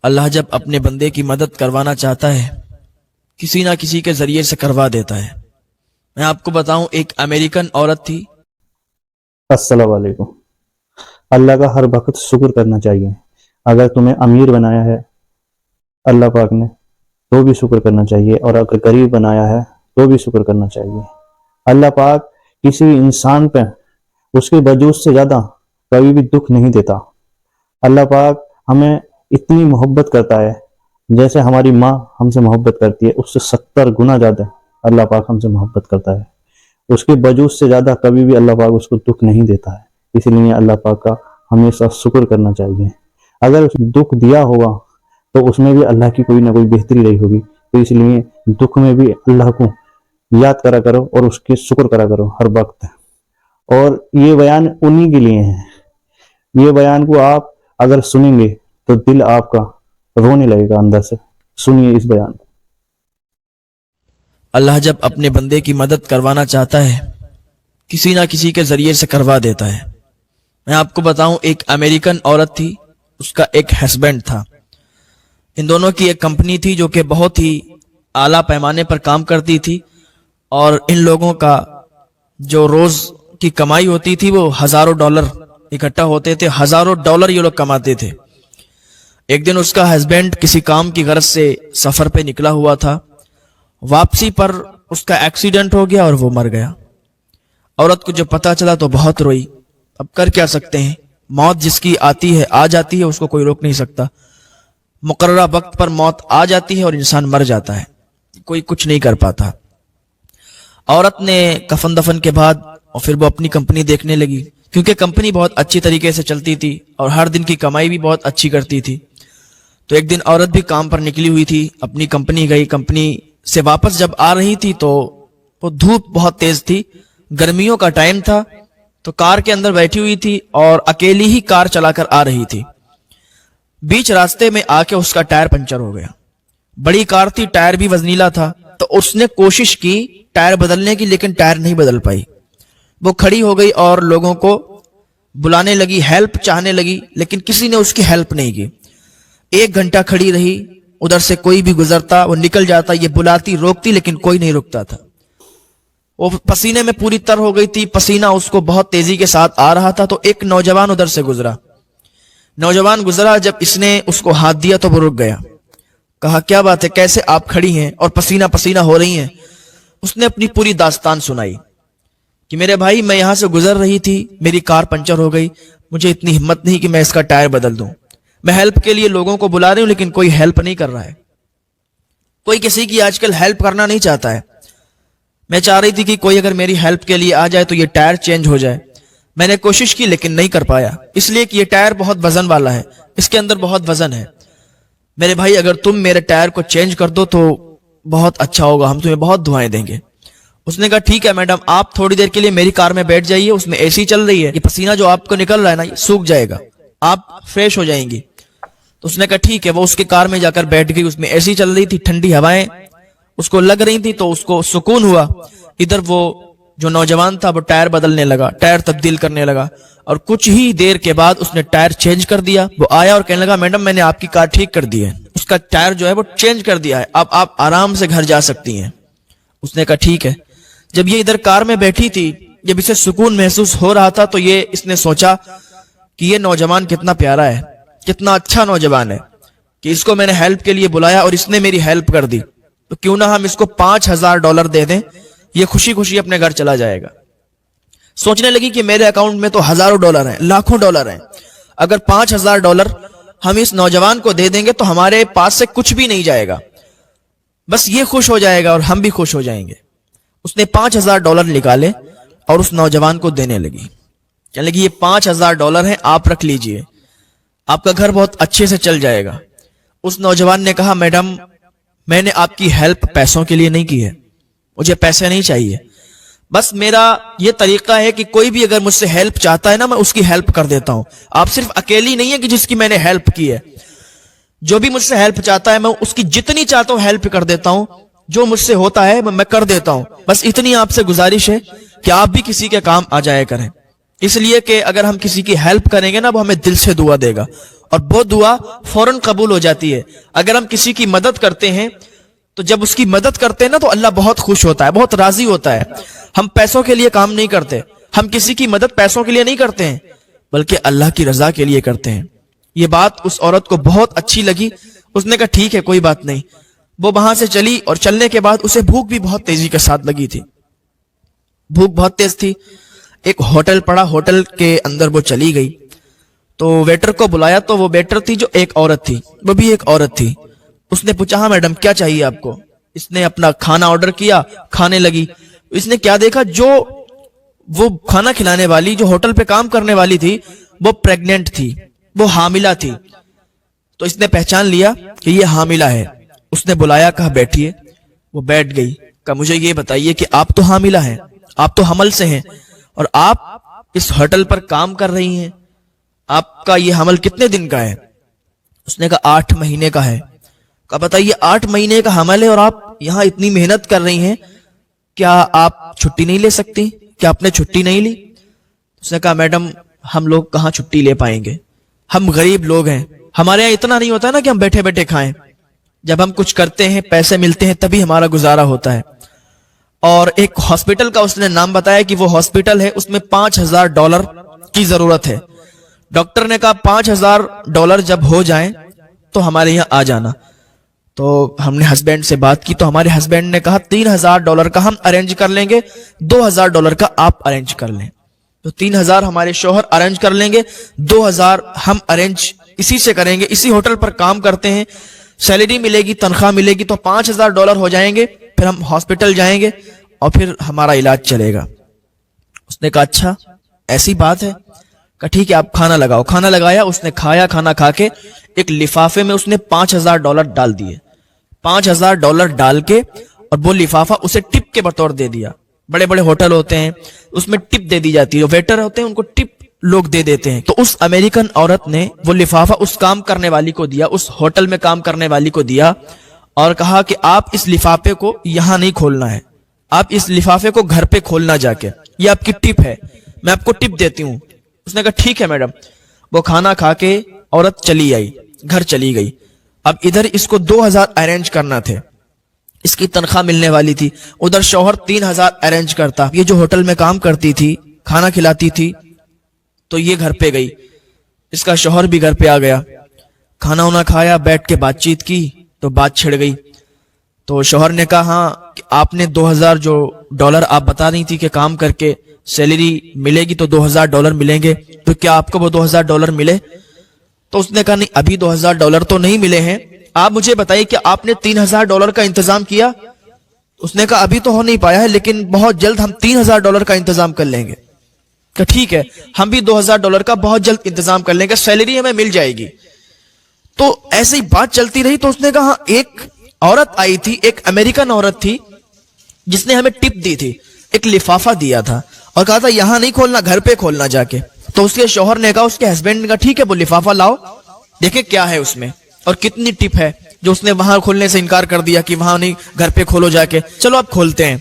اللہ جب اپنے بندے کی مدد کروانا چاہتا ہے کسی نہ کسی کے ذریعے سے کروا دیتا ہے۔ میں آپ کو بتاؤں، ایک امریکن عورت تھی۔ السلام علیکم۔ اللہ کا ہر وقت شکر کرنا چاہیے۔ اگر تمہیں امیر بنایا ہے اللہ پاک نے تو بھی شکر کرنا چاہیے، اور اگر غریب بنایا ہے تو بھی شکر کرنا چاہیے۔ اللہ پاک کسی انسان پہ اس کے وجود سے زیادہ کبھی بھی دکھ نہیں دیتا۔ اللہ پاک ہمیں اتنی محبت کرتا ہے، جیسے ہماری ماں ہم سے محبت کرتی ہے اس سے 70 گنا زیادہ اللہ پاک ہم سے محبت کرتا ہے۔ اس کے وجود سے زیادہ کبھی بھی اللہ پاک اس کو دکھ نہیں دیتا ہے، اس لیے اللہ پاک کا ہمیشہ شکر کرنا چاہیے۔ اگر اس دکھ دیا ہوگا تو اس میں بھی اللہ کی کوئی نہ کوئی بہتری رہی ہوگی، تو اس لیے دکھ میں بھی اللہ کو یاد کرا کرو اور اس کے شکر کرا کرو ہر وقت۔ اور یہ بیان انہی کے لیے ہے، یہ بیان کو آپ اگر سنیں گے تو دل آپ کا رونے لگے گا اندر سے۔ سنیے اس بیان کو۔ اللہ جب اپنے بندے کی مدد کروانا چاہتا ہے کسی نہ کسی کے ذریعے سے کروا دیتا ہے۔ میں آپ کو بتاؤں، ایک امریکن عورت تھی، اس کا ایک ہسبینڈ تھا۔ ان دونوں کی ایک کمپنی تھی جو کہ بہت ہی اعلیٰ پیمانے پر کام کرتی تھی، اور ان لوگوں کا جو روز کی کمائی ہوتی تھی وہ ہزاروں ڈالر اکٹھا ہوتے تھے، ہزاروں ڈالر یہ لوگ کماتے تھے۔ ایک دن اس کا ہسبینڈ کسی کام کی غرض سے سفر پہ نکلا ہوا تھا، واپسی پر اس کا ایکسیڈنٹ ہو گیا اور وہ مر گیا۔ عورت کو جب پتا چلا تو بہت روئی۔ اب کر کیا سکتے ہیں، موت جس کی آتی ہے آ جاتی ہے، اس کو کوئی روک نہیں سکتا۔ مقررہ وقت پر موت آ جاتی ہے اور انسان مر جاتا ہے، کوئی کچھ نہیں کر پاتا۔ عورت نے کفن دفن کے بعد اور پھر وہ اپنی کمپنی دیکھنے لگی، کیونکہ کمپنی بہت اچھی طریقے سے چلتی تھی اور ہر دن کی کمائی بھی بہت اچھی کرتی تھی۔ تو ایک دن عورت بھی کام پر نکلی ہوئی تھی، اپنی کمپنی گئی۔ کمپنی سے واپس جب آ رہی تھی تو وہ دھوپ بہت تیز تھی، گرمیوں کا ٹائم تھا، تو کار کے اندر بیٹھی ہوئی تھی اور اکیلی ہی کار چلا کر آ رہی تھی۔ بیچ راستے میں آ کے اس کا ٹائر پنچر ہو گیا۔ بڑی کار تھی، ٹائر بھی وزنیلا تھا، تو اس نے کوشش کی ٹائر بدلنے کی، لیکن ٹائر نہیں بدل پائی۔ وہ کھڑی ہو گئی اور لوگوں کو بلانے لگی، ہیلپ چاہنے لگی، لیکن کسی نے اس کی ہیلپ نہیں کی۔ 1 گھنٹہ کھڑی رہی، ادھر سے کوئی بھی گزرتا وہ نکل جاتا، یہ بلاتی روکتی لیکن کوئی نہیں رکتا تھا۔ وہ پسینے میں پوری تر ہو گئی تھی، پسینہ اس کو بہت تیزی کے ساتھ آ رہا تھا۔ تو ایک نوجوان ادھر سے گزرا، جب اس نے اس کو ہاتھ دیا تو وہ رک گیا۔ کہا کیا بات ہے، کیسے آپ کھڑی ہیں اور پسینہ پسینہ ہو رہی ہیں؟ اس نے اپنی پوری داستان سنائی کہ میرے بھائی میں یہاں سے گزر رہی تھی، میری کار پنچر ہو گئی، مجھے اتنی ہمت نہیں کہ میں اس کا ٹائر بدل دوں۔ میں ہیلپ کے لیے لوگوں کو بلا رہی ہوں لیکن کوئی ہیلپ نہیں کر رہا ہے، کوئی کسی کی آج کل ہیلپ کرنا نہیں چاہتا ہے۔ میں چاہ رہی تھی کہ کوئی اگر میری ہیلپ کے لیے آ جائے تو یہ ٹائر چینج ہو جائے۔ میں نے کوشش کی لیکن نہیں کر پایا، اس لیے کہ یہ ٹائر بہت وزن والا ہے، اس کے اندر بہت وزن ہے۔ میرے بھائی اگر تم میرے ٹائر کو چینج کر دو تو بہت اچھا ہوگا، ہم تمہیں بہت دعائیں دیں گے۔ اس نے کہا ٹھیک ہے میڈم، آپ تھوڑی دیر کے لیے میری کار میں بیٹھ جائیے، اس میں اے سی چل رہی ہے، یہ پسینہ جو آپ کو نکل رہا ہے نا یہ سوکھ جائے گا، آپ فریش ہو جائیں گی۔ تو اس نے کہا ٹھیک ہے، وہ اس کے کار میں جا کر بیٹھ گئی، اس میں اے سی چل رہی تھی، ٹھنڈی ہوائیں اس کو لگ رہی تھی، تو اس کو سکون ہوا۔ ادھر وہ جو نوجوان تھا وہ ٹائر بدلنے لگا، ٹائر تبدیل کرنے لگا، اور کچھ ہی دیر کے بعد اس نے ٹائر چینج کر دیا۔ وہ آیا اور کہنے لگا میڈم میں نے آپ کی کار ٹھیک کر دی ہے، اس کا ٹائر جو ہے وہ چینج کر دیا ہے، اب آپ آرام سے گھر جا سکتی ہیں۔ اس نے کہا ٹھیک ہے۔ جب یہ ادھر کار میں بیٹھی تھی، جب اسے سکون محسوس ہو رہا تھا، تو اس نے سوچا کہ یہ نوجوان کتنا پیارا ہے، کتنا اچھا نوجوان ہے کہ اس کو میں نے ہیلپ کے لیے بلایا اور اس نے میری ہیلپ کر دی، تو کیوں نہ ہم اس کو $5000 دے دیں، یہ خوشی خوشی اپنے گھر چلا جائے گا۔ سوچنے لگی کہ میرے اکاؤنٹ میں تو ہزاروں ڈالر ہیں، لاکھوں ڈالر ہیں، اگر $5000 ہم اس نوجوان کو دے دیں گے تو ہمارے پاس سے کچھ بھی نہیں جائے گا، بس یہ خوش ہو جائے گا اور ہم بھی خوش ہو جائیں گے۔ اس نے $5000 نکالے اور اس نوجوان کو دینے لگی، کہنے لگی یہ $5000 ہیں، آپ رکھ لیجئے، آپ کا گھر بہت اچھے سے چل جائے گا۔ اس نوجوان نے کہا میڈم میں نے آپ کی ہیلپ پیسوں کے لیے نہیں کی ہے، مجھے پیسے نہیں چاہیے، بس میرا یہ طریقہ ہے کہ کوئی بھی اگر مجھ سے ہیلپ چاہتا ہے نا میں اس کی ہیلپ کر دیتا ہوں۔ آپ صرف اکیلی نہیں ہے کہ جس کی میں نے ہیلپ کی ہے، جو بھی مجھ سے ہیلپ چاہتا ہے میں اس کی جتنی چاہتا ہوں ہیلپ کر دیتا ہوں، جو مجھ سے ہوتا ہے میں کر دیتا ہوں۔ بس اتنی آپ سے گزارش ہے کہ آپ بھی کسی کے کام آ جایا کریں، اس لیے کہ اگر ہم کسی کی ہیلپ کریں گے نا وہ ہمیں دل سے دعا دے گا، اور وہ دعا فوراً قبول ہو جاتی ہے. اگر ہم کسی کی مدد کرتے ہیں تو جب اس کی مدد کرتے ہیں نا تو اللہ بہت خوش ہوتا ہے, بہت راضی ہوتا ہے. ہم پیسوں کے لیے کام نہیں کرتے, ہم کسی کی مدد پیسوں کے لیے نہیں کرتے ہیں بلکہ اللہ کی رضا کے لیے کرتے ہیں. یہ بات اس عورت کو بہت اچھی لگی. اس نے کہا ٹھیک ہے کوئی بات نہیں. وہ وہاں سے چلی اور چلنے کے بعد اسے بھوک بھی بہت تیزی کے ساتھ لگی تھی, بھوک بہت تیز تھی. ایک ہوٹل پڑا, ہوٹل کے اندر وہ چلی گئی تو ویٹر کو بلایا تو وہ ویٹر تھی جو ایک عورت تھی, وہ بھی ایک عورت تھی. اس نے پوچھا ہاں میڈم کیا چاہیے آپ کو. اس نے اپنا کھانا آرڈر کیا, کھانے لگی. اس نے کیا دیکھا, جو وہ کھانا کھلانے والی جو ہوٹل پہ کام کرنے والی تھی وہ پریگننٹ تھی, وہ حاملہ تھی. تو اس نے پہچان لیا کہ یہ حاملہ ہے. اس نے بلایا, کہا بیٹھیے. وہ بیٹھ گئی. کہا مجھے یہ بتائیے کہ آپ تو حاملہ ہیں, آپ تو حمل سے ہیں اور آپ اس ہوٹل پر کام کر رہی ہیں, آپ کا یہ حمل کتنے دن کا ہے؟ اس نے کہا 8 مہینے کا ہے. کہا بتائیے 8 مہینے کا حمل ہے اور آپ یہاں اتنی محنت کر رہی ہیں, کیا آپ چھٹی نہیں لے سکتی؟ کیا آپ نے چھٹی نہیں لی؟ اس نے کہا میڈم ہم لوگ کہاں چھٹی لے پائیں گے, ہم غریب لوگ ہیں, ہمارے یہاں اتنا نہیں ہوتا نا کہ ہم بیٹھے بیٹھے کھائیں. جب ہم کچھ کرتے ہیں پیسے ملتے ہیں تبھی ہمارا گزارا ہوتا ہے. اور ایک ہاسپٹل کا اس نے نام بتایا کہ وہ ہاسپٹل ہے, اس میں $5,000 کی ضرورت ہے. ڈاکٹر نے کہا $5,000 جب ہو جائیں تو ہمارے یہاں آ جانا. تو ہم نے ہسبینڈ سے بات کی تو ہمارے ہسبینڈ نے کہا $3,000 کا ہم ارینج کر لیں گے, $2,000 کا آپ ارینج کر لیں. تو 3,000 ہمارے شوہر ارینج کر لیں گے, 2,000 ہم ارینج اسی سے کریں گے. اسی ہوٹل پر کام کرتے ہیں, سیلری ملے گی, تنخواہ ملے گی, تو $5,000 ہو جائیں گے. پھر ہم ہاسپٹل جائیں گے اور پھر ہمارا علاج چلے گا. اس نے کہا اچھا ایسی بات ہے. کہا ٹھیک ہے آپ کھانا لگاؤ. کھانا لگایا, اس نے کھایا. کھانا کھا کے ایک لفافے میں اس نے $5,000 ڈال دیے. $5,000 ڈال کے اور وہ لفافہ اسے ٹپ کے بطور دے دیا. بڑے بڑے ہوٹل ہوتے ہیں اس میں ٹپ دے دی جاتی ہے, ویٹر ہوتے ہیں ان کو ٹپ لوگ دے دیتے ہیں. تو اس امریکن عورت نے وہ لفافہ اس کام کرنے والی کو دیا, اس ہوٹل میں کام کرنے والی کو دیا اور کہا کہ آپ اس لفافے کو یہاں نہیں کھولنا ہے, آپ اس لفافے کو گھر پہ کھولنا جا کے, یہ آپ کی ٹپ ہے, میں آپ کو ٹپ دیتی ہوں. اس نے کہا ٹھیک ہے میڈم. وہ کھانا کھا کے عورت چلی آئی, گھر چلی گئی. اب ادھر اس کو 2,000 ارینج کرنا تھے, اس کی تنخواہ ملنے والی تھی. ادھر شوہر 3,000 ارینج کرتا. یہ جو ہوٹل میں کام کرتی تھی, کھانا کھلاتی تھی, تو یہ گھر پہ گئی. اس کا شوہر بھی گھر پہ آ گیا. کھانا وانا کھایا, بیٹھ کے بات چیت کی تو بات چھڑ گئی. تو شوہر نے کہا ہاں آپ نے $2,000 آپ بتا رہی تھی کہ کام کر کے سیلری ملے گی تو $2,000 ملیں گے, تو کیا آپ کو وہ $2,000 ملے؟ تو اس نے کہا نہیں ابھی $2,000 تو نہیں ملے ہیں, آپ مجھے بتائیے کہ آپ نے $3,000 کا انتظام کیا؟ اس نے کہا ابھی تو ہو نہیں پایا ہے لیکن بہت جلد ہم $3,000 کا انتظام کر لیں گے. کہ ٹھیک ہے ہم بھی $2,000 کا بہت جلد انتظام کر لیں گے, سیلری ہمیں مل جائے گی. تو ایسے ہی بات چلتی رہی. تو اس نے کہا ایک عورت آئی تھی, ایک امریکن عورت تھی جس نے ہمیں ٹپ دی تھی, ایک لفافہ دیا تھا اور کہا تھا یہاں نہیں کھولنا, گھر پہ کھولنا جا کے. تو اس کے شوہر نے کہا, اس کے ہسبینڈ نے کہا ٹھیک ہے وہ لفافہ لاؤ, دیکھیں کیا ہے اس میں اور کتنی ٹپ ہے, جو اس نے وہاں کھولنے سے انکار کر دیا کہ وہاں نہیں, گھر پہ کھولو جا کے. چلو اب کھولتے ہیں.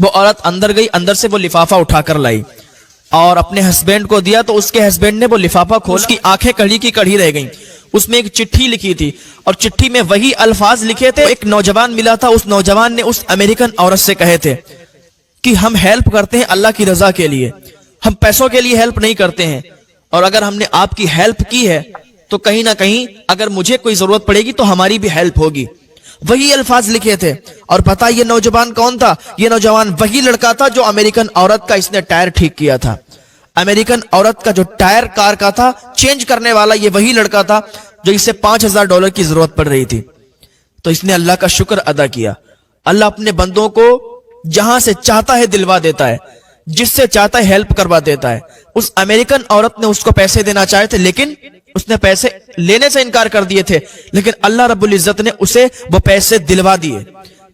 وہ عورت اندر گئی, اندر سے وہ لفافہ اٹھا کر لائی اور اپنے ہسبینڈ کو دیا. تو اس کے ہسبینڈ نے وہ لفافہ کھول, اس کی آنکھیں کڑھی کی کڑھی رہ گئیں. اس میں ایک چٹھی لکھی تھی اور چٹھی میں وہی الفاظ لکھے تھے. ایک نوجوان ملا تھا, اس نوجوان نے اس امریکن عورت سے کہے تھے کہ ہم ہیلپ کرتے ہیں اللہ کی رضا کے لیے, ہم پیسوں کے لیے ہیلپ نہیں کرتے ہیں, اور اگر ہم نے آپ کی ہیلپ کی ہے تو کہیں نہ کہیں اگر مجھے کوئی ضرورت پڑے گی تو ہماری بھی ہیلپ ہوگی. وہی الفاظ لکھے تھے. اور پتہ یہ نوجوان کون تھا؟ یہ نوجوان وہی لڑکا تھا جو امریکن عورت کا اس نے ٹائر ٹھیک کیا تھا. امریکن عورت کا جو ٹائر کار کا تھا چینج کرنے والا یہ وہی لڑکا تھا جو اسے $5,000 کی ضرورت پڑ رہی تھی. تو اس نے اللہ کا شکر ادا کیا. اللہ اپنے بندوں کو جہاں سے چاہتا ہے دلوا دیتا ہے, جس سے چاہتا ہے ہیلپ کروا دیتا ہے. اس امریکن عورت نے اس کو پیسے دینا چاہے تھے لیکن اس نے پیسے لینے سے انکار کر دیے تھے, لیکن اللہ رب العزت نے اسے وہ پیسے دلوا دیے.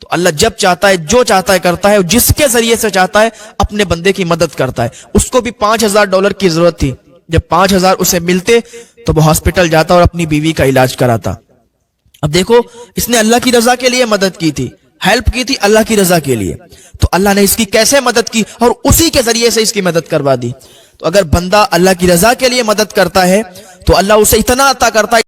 تو اللہ جب چاہتا ہے جو چاہتا ہے کرتا ہے, جس کے ذریعے سے چاہتا ہے اپنے بندے کی مدد کرتا ہے. اس کو بھی $5,000 کی ضرورت تھی. جب 5,000 اسے ملتے تو وہ ہاسپٹل جاتا اور اپنی بیوی کا علاج کراتا. اب دیکھو اس نے اللہ کی رضا کے لیے مدد کی تھی, ہیلپ کی تھی اللہ کی رضا کے لیے. تو اللہ نے اس کی کیسے مدد کی اور اسی کے ذریعے سے اس کی مدد کروا دی. تو اگر بندہ اللہ کی رضا کے لیے مدد کرتا ہے تو اللہ اسے اتنا عطا کرتا ہے